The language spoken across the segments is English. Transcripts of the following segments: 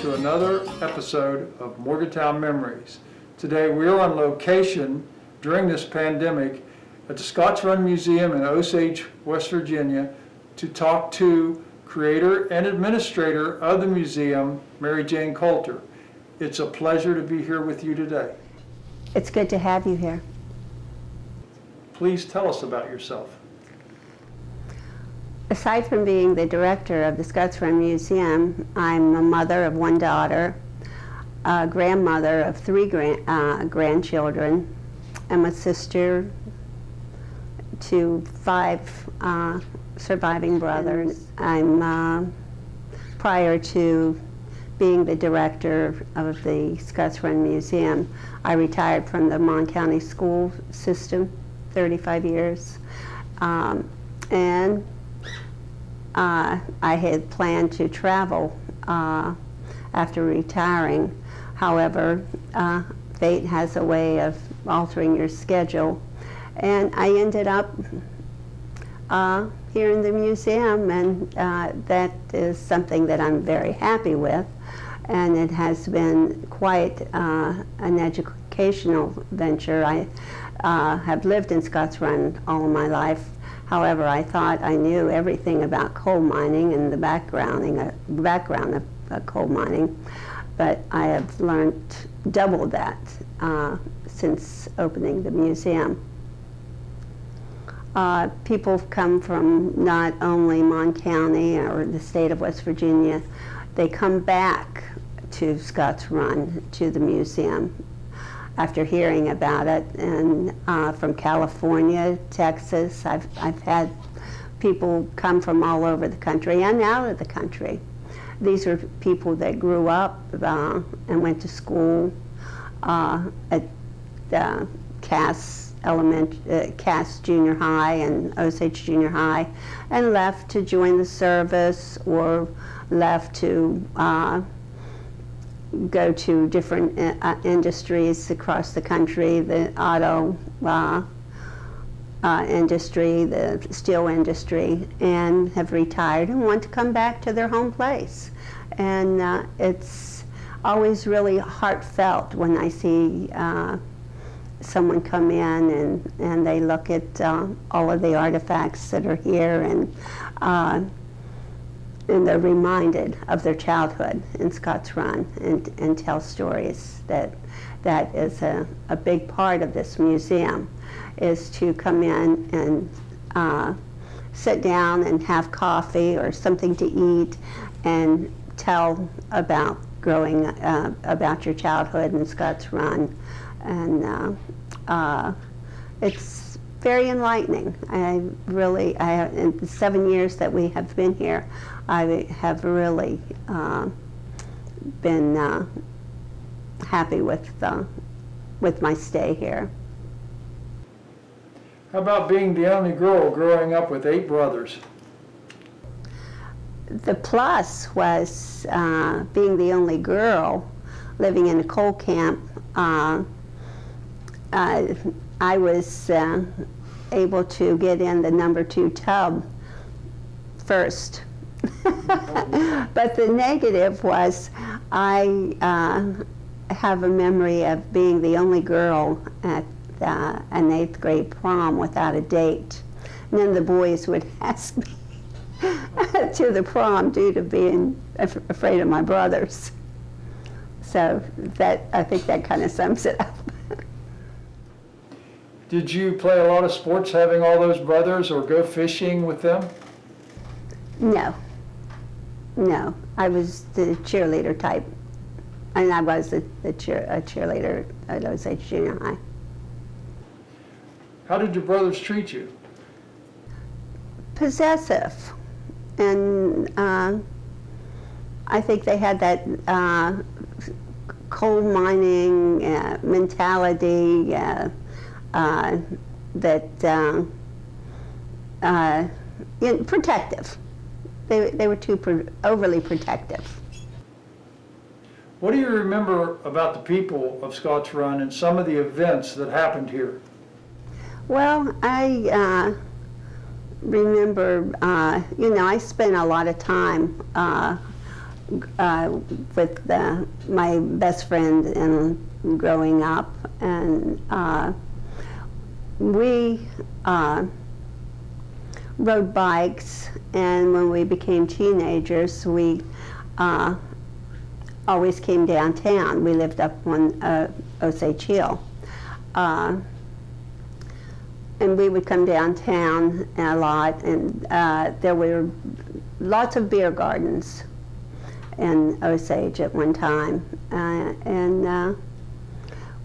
to another episode of Morgantown Memories. Today we are on location during this pandemic at the Scotch Run Museum in Osage, West Virginia, to talk to creator and administrator of the museum, Mary Jane Coulter. It's a pleasure to be here with you today. It's good to have you here. Please tell us about yourself. Aside from being the director of the Scotch Run Museum, I'm a mother of one daughter, a grandmother of three grandchildren. I'm a sister to 5 surviving brothers. Prior to being the director of the Scotch Run Museum, I retired from the Mon County school system, 35 years. I had planned to travel after retiring. However, fate has a way of altering your schedule. And I ended up here in the museum, and that is something that I'm very happy with. And it has been quite an educational venture. I have lived in Scotch Run all of my life. However, I thought I knew everything about coal mining and the background of coal mining, but I have learned double that since opening the museum. People come from not only Mon County or the state of West Virginia, they come back to Scotch Run, to the museum, after hearing about it, and from California, Texas. I've had people come from all over the country and out of the country. These are people that grew up and went to school at Cass Junior High and Osage Junior High, and left to join the service or left to go to different industries across the country, the auto industry, the steel industry, and have retired and want to come back to their home place. And it's always really heartfelt when I see someone come in and they look at all of the artifacts that are here, and they're reminded of their childhood in Scotch Run and tell stories. That is a big part of this museum, is to come in and sit down and have coffee or something to eat and tell about growing about your childhood in Scotch Run. And it's very enlightening. In the 7 years that we have been here, I have really been happy with my stay here. How about being the only girl growing up with 8 brothers? The plus was being the only girl living in a coal camp. I was able to get in the number 2 tub first. But the negative was I have a memory of being the only girl at an 8th grade prom without a date. And then the boys would ask me to the prom due to being afraid of my brothers. So I think that kind of sums it up. Did you play a lot of sports having all those brothers, or go fishing with them? No, I was the cheerleader type, and I was a cheerleader at Osage Junior High. How did your brothers treat you? Possessive, and I think they had that coal mining mentality protective. They were too overly protective. What do you remember about the people of Scotch Run and some of the events that happened here? Well, I remember, I spent a lot of time with my best friend in growing up, and we rode bikes, and when we became teenagers, we always came downtown. We lived up on Osage Hill. And we would come downtown a lot, and there were lots of beer gardens in Osage at one time. And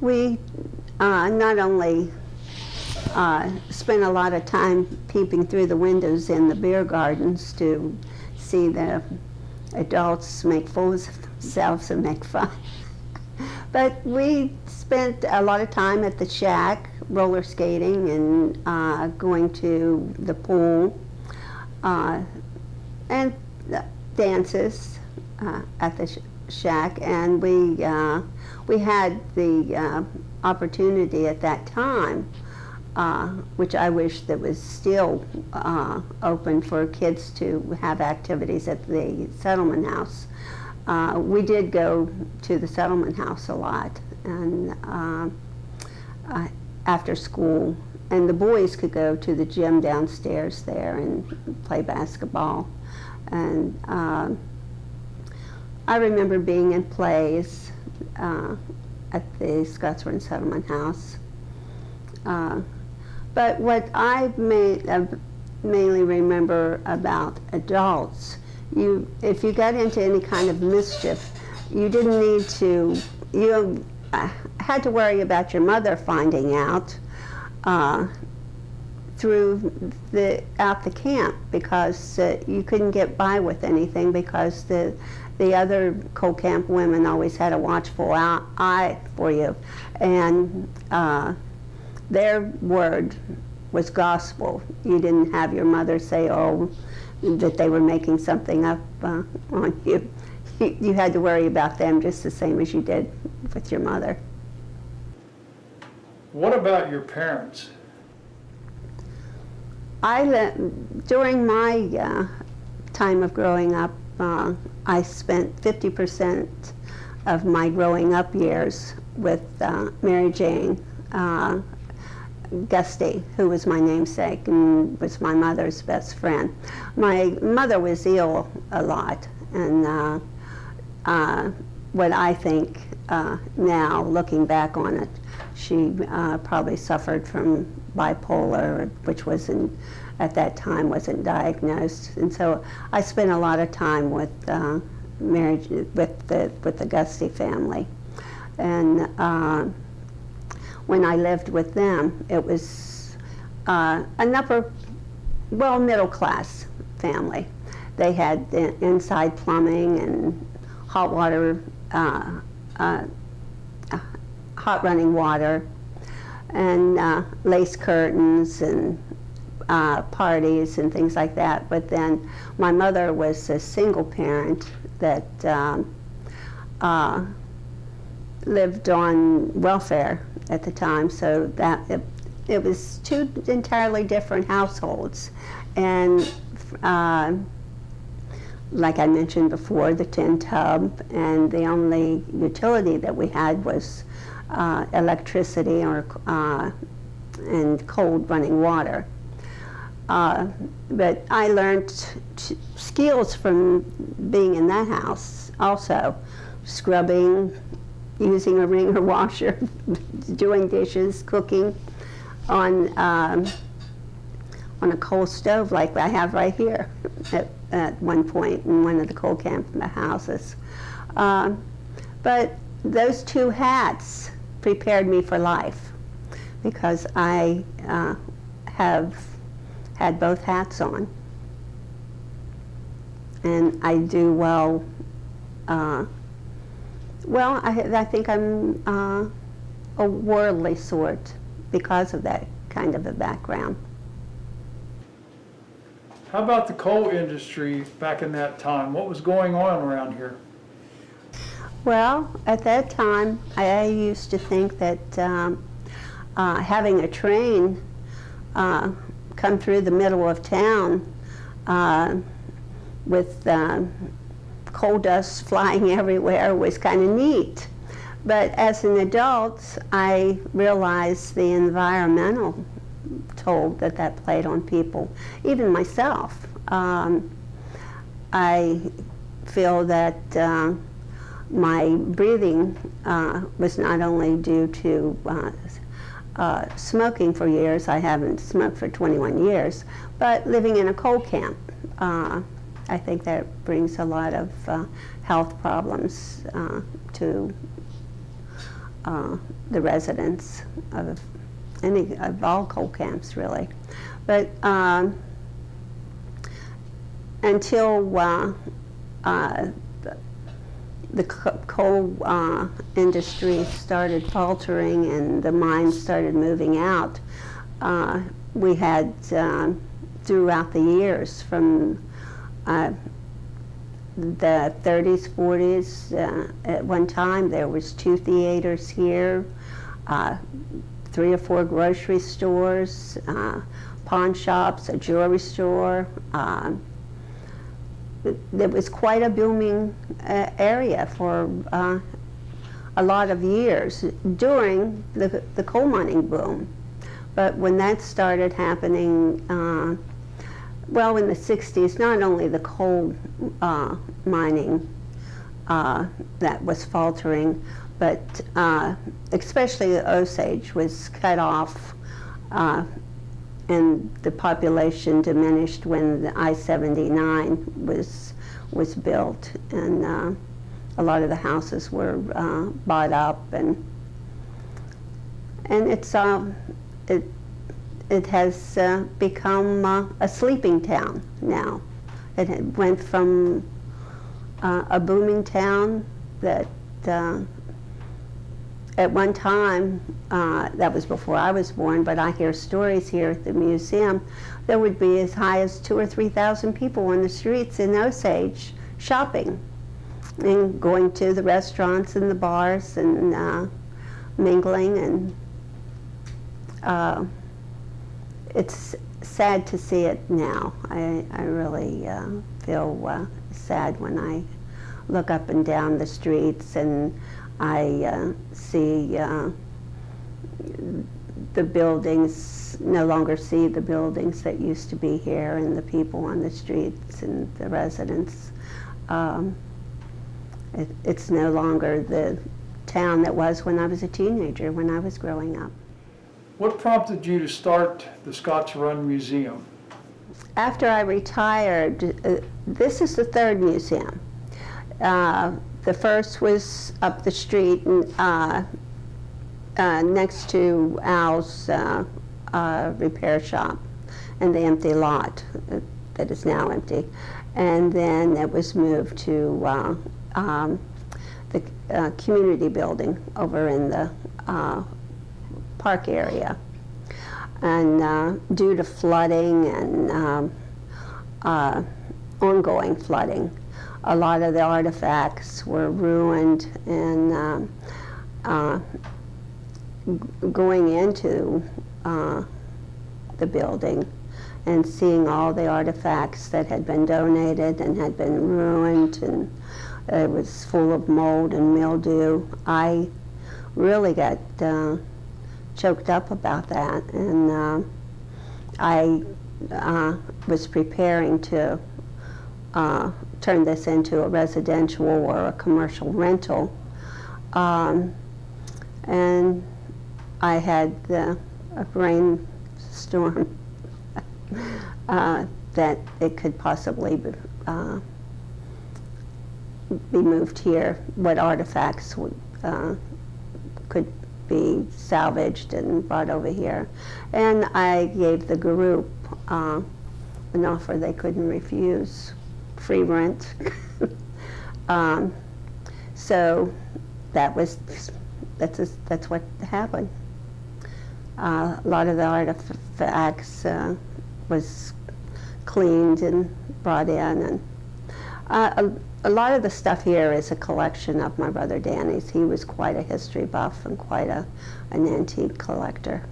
we not only spent a lot of time peeping through the windows in the beer gardens to see the adults make fools of themselves and make fun, but we spent a lot of time at the shack, roller skating and going to the pool and dances at the shack. And we had the opportunity at that time, which I wish that was still open, for kids to have activities at the settlement house. We did go to the settlement house a lot, and after school, and the boys could go to the gym downstairs there and play basketball. And I remember being in plays at the Scottsburn Settlement House. But what I mainly remember about adults, if you got into any kind of mischief, you didn't need to, you had to worry about your mother finding out throughout the camp, because you couldn't get by with anything, because the other coal camp women always had a watchful eye for you, and their word was gospel. You didn't have your mother say, oh, that they were making something up on you. You had to worry about them just the same as you did with your mother. What about your parents? During my time of growing up, I spent 50% of my growing up years with Mary Jane Gusty, who was my namesake and was my mother's best friend. My mother was ill a lot, and what I think now, looking back on it, she probably suffered from bipolar, which wasn't, at that time, wasn't diagnosed. And so I spent a lot of time with with the Gusty family. And when I lived with them, it was an upper, well, middle class family. They had inside plumbing and hot water, hot running water, and lace curtains and parties and things like that. But then my mother was a single parent that lived on welfare at the time, so that it was two entirely different households. And like I mentioned before, the tin tub, and the only utility that we had was electricity and cold running water. But I learned skills from being in that house also: scrubbing, using a wringer washer, doing dishes, cooking on a coal stove like I have right here at one point in one of the coal camp houses. But those two hats prepared me for life, because I have had both hats on, and I do well. Well, I think I'm a worldly sort because of that kind of a background. How about the coal industry back in that time? What was going on around here? Well, at that time, I used to think that having a train come through the middle of town with coal dust flying everywhere was kind of neat. But as an adult, I realized the environmental toll that that played on people, even myself. I feel that my breathing was not only due to smoking for years. I haven't smoked for 21 years, but living in a coal camp, I think that brings a lot of health problems to the residents of all coal camps, really. But until the coal industry started faltering and the mines started moving out, we had throughout the years from the 30s, 40s, at one time there was 2 theaters here, 3 or 4 grocery stores, pawn shops, a jewelry store. It was quite a booming area for a lot of years during the coal mining boom. But when that started happening, well, in the 60s, not only the coal mining that was faltering, but especially the Osage was cut off, and the population diminished when the I-79 was built, and a lot of the houses were bought up, and it has become a sleeping town now. It went from a booming town that at one time, that was before I was born, but I hear stories here at the museum, there would be as high as 2,000 or 3,000 people on the streets in Osage shopping and going to the restaurants and the bars and mingling, and it's sad to see it now. I really feel sad when I look up and down the streets and I see the buildings, no longer see the buildings that used to be here and the people on the streets and the residents. It's no longer the town that was when I was a teenager, when I was growing up. What prompted you to start the Scotch Run Museum? After I retired, this is the 3rd museum. The first was up the street next to Al's repair shop and the empty lot that is now empty. And then it was moved to the community building over in the park area. And due to flooding and ongoing flooding, a lot of the artifacts were ruined, and going into the building and seeing all the artifacts that had been donated and had been ruined, and it was full of mold and mildew, I really got choked up about that, and I was preparing to turn this into a residential or a commercial rental, and I had a brainstorm that it could possibly be moved here, what artifacts could be salvaged and brought over here. And I gave the group an offer they couldn't refuse, free rent. So that's what happened. A lot of the artifacts was cleaned and brought in, and a lot of the stuff here is a collection of my brother Danny's. He was quite a history buff and quite an antique collector.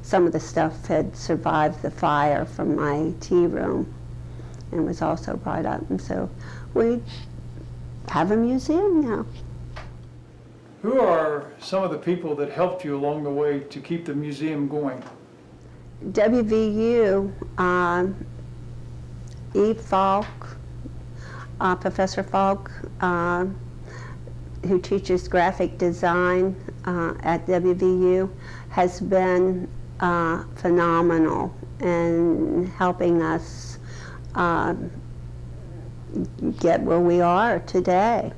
Some of the stuff had survived the fire from my tea room and was also brought up, and so we have a museum now. Who are some of the people that helped you along the way to keep the museum going? WVU, E. Falk, Professor Falk, who teaches graphic design at WVU, has been phenomenal in helping us get where we are today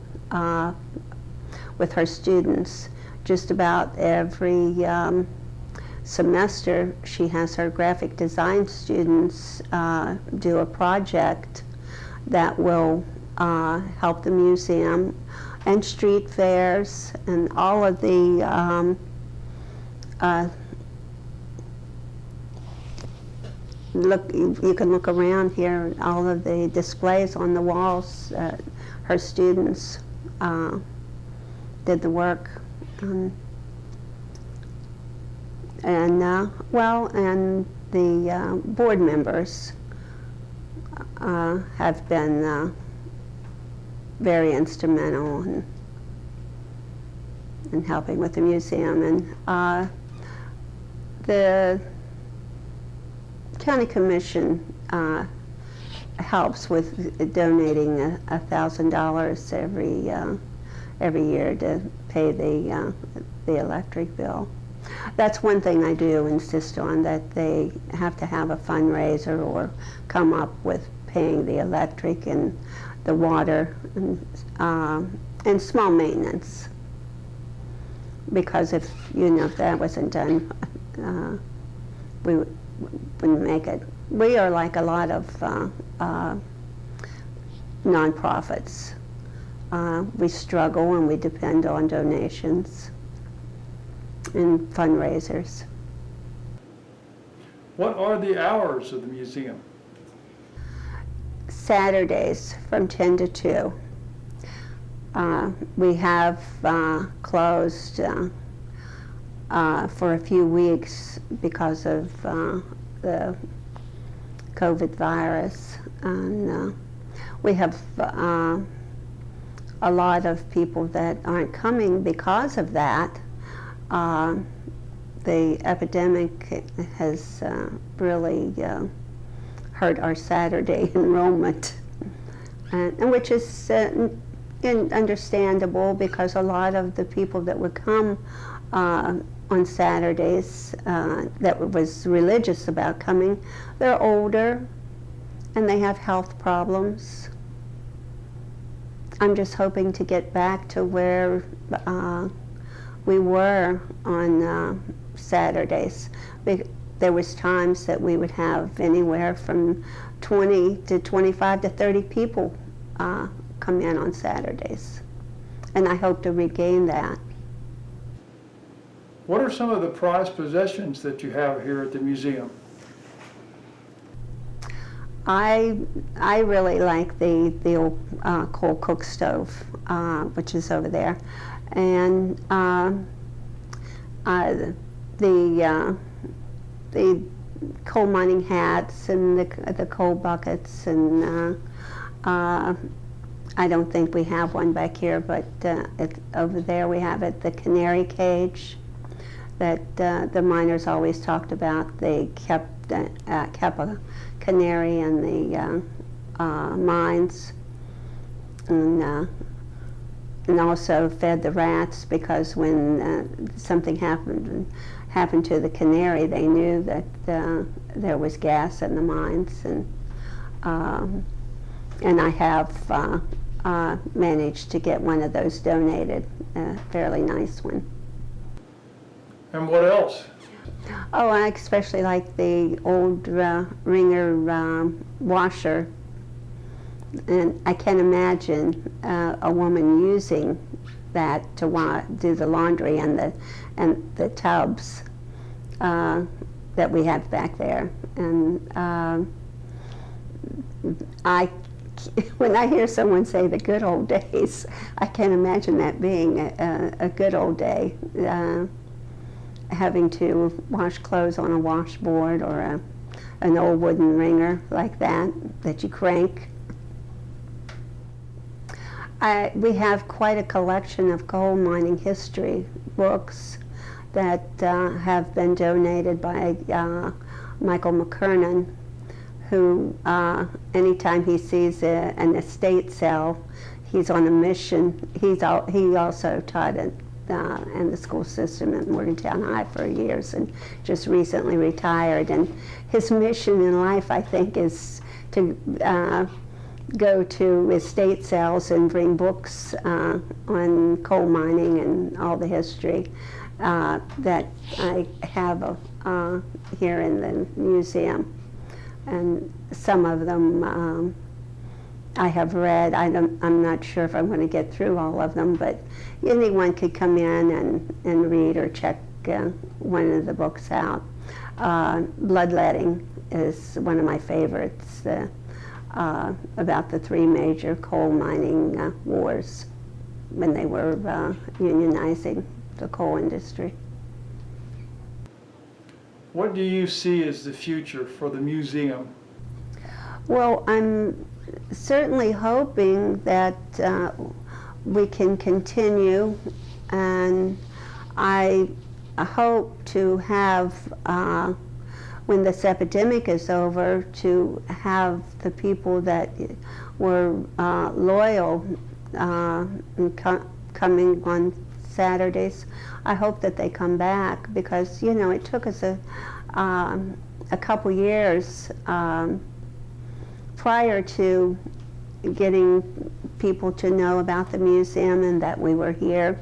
with her students. Just about every semester she has her graphic design students do a project that will help the museum and street fairs and all of the you can look around here, all of the displays on the walls. Her students did the work, and the board members have been very instrumental in helping with the museum, and the County Commission helps with donating $1,000 every year to pay the electric bill. That's one thing I do insist on, that they have to have a fundraiser or come up with paying the electric and the water and small maintenance. Because if that wasn't done, we wouldn't make it. We are like a lot of nonprofits. We struggle and we depend on donations and fundraisers. What are the hours of the museum? Saturdays from 10 to 2. We have closed for a few weeks because of the COVID virus. And we have a lot of people that aren't coming because of that. The epidemic has really hurt our Saturday enrollment, and which is understandable, because a lot of the people that would come on Saturdays that was religious about coming, they're older and they have health problems. I'm just hoping to get back to where we were on Saturdays. There was times that we would have anywhere from 20 to 25 to 30 people come in on Saturdays, and I hope to regain that. What are some of the prized possessions that you have here at the museum? I really like the old coal cook stove, which is over there, and the coal mining hats and the coal buckets, and I don't think we have one back here, but over there we have it, the canary cage that the miners always talked about. They kept a canary in the mines, and also fed the rats, because when something happened to the canary, they knew that there was gas in the mines, and I have managed to get one of those donated, a fairly nice one. And what else? Oh, I especially like the old wringer washer, and I can imagine a woman using that to do the laundry and the tubs that we have back there. And when I hear someone say the good old days, I can imagine that being a good old day. Having to wash clothes on a washboard, or an old wooden wringer like that you crank. We have quite a collection of coal mining history books that have been donated by Michael McKernan, who anytime he sees an estate sale, he's on a mission. He also taught in the school system at Morgantown High for years and just recently retired. And his mission in life, I think, is to go to estate sales and bring books on coal mining and all the history that I have here in the museum. And some of them I have read. I'm not sure if I'm going to get through all of them, but anyone could come in and read or check one of the books out. Bloodletting is one of my favorites, about the three major coal mining wars when they were unionizing the coal industry. What do you see as the future for the museum? Well, I'm certainly hoping that we can continue, and I hope to have, when this epidemic is over, to have the people that were loyal and coming on Saturdays. I hope that they come back, because it took us a couple years prior to getting people to know about the museum and that we were here.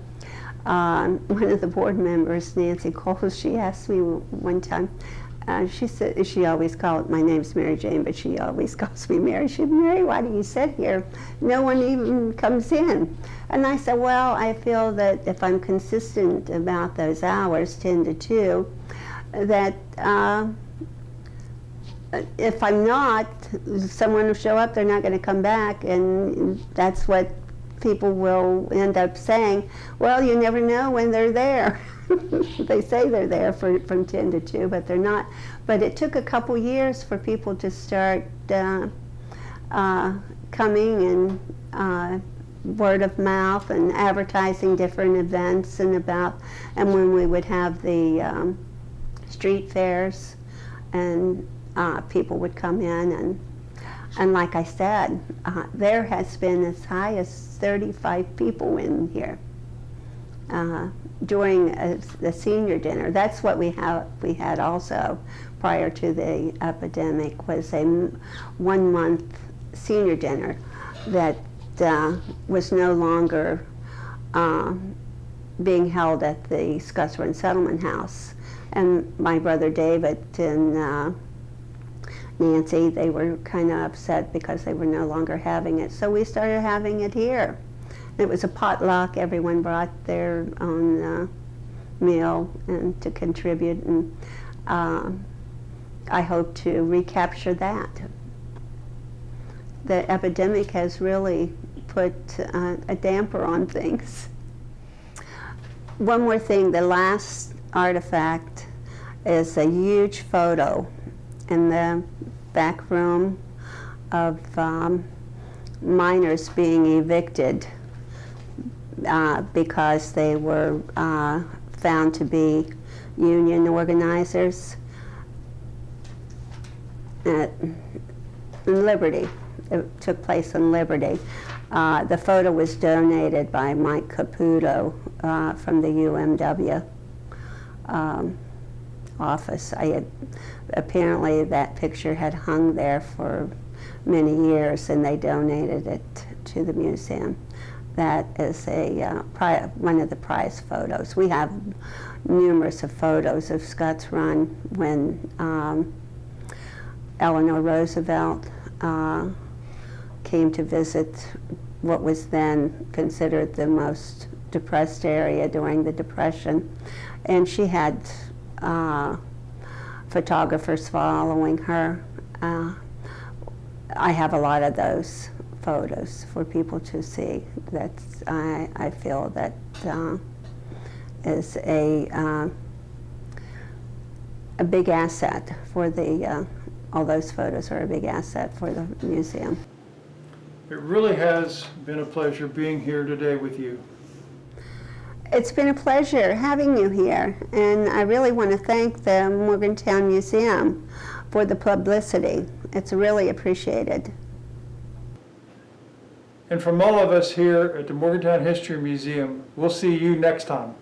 One of the board members, Jane Coulter, she asked me one time, she said, she always called, my name's Mary Jane, but she always calls me Mary. She said, Mary, why do you sit here? No one even comes in. And I said, well, I feel that if I'm consistent about those hours, 10 to 2, that if I'm not, someone will show up, they're not going to come back, and that's what people will end up saying. Well, you never know when they're there. They say they're there from 10 to 2, but they're not. But it took a couple years for people to start coming, and word of mouth and advertising different events, and when we would have the street fairs, and people would come in, and like I said, there has been as high as 35 people in here during the senior dinner. That's what we had also prior to the epidemic, was a 1-month senior dinner that was no longer being held at the Scotts Run Settlement House. And my brother David and Nancy, they were kind of upset because they were no longer having it. So we started having it here. It was a potluck. Everyone brought their own meal and to contribute, and I hope to recapture that. The epidemic has really put a damper on things. One more thing, the last artifact is a huge photo in the back room of miners being evicted because they were found to be union organizers in Liberty. It took place in Liberty. The photo was donated by Mike Caputo from the UMW office. Apparently that picture had hung there for many years, and they donated it to the museum. That is one of the prize photos. We have numerous of photos of Scotts Run when Eleanor Roosevelt came to visit what was then considered the most depressed area during the Depression. And she had photographers following her. I have a lot of those photos for people to see. I feel that is a big asset for the, all those photos are a big asset for the museum. It really has been a pleasure being here today with you. It's been a pleasure having you here, and I really want to thank the Morgantown Museum for the publicity. It's really appreciated. And from all of us here at the Morgantown History Museum, we'll see you next time.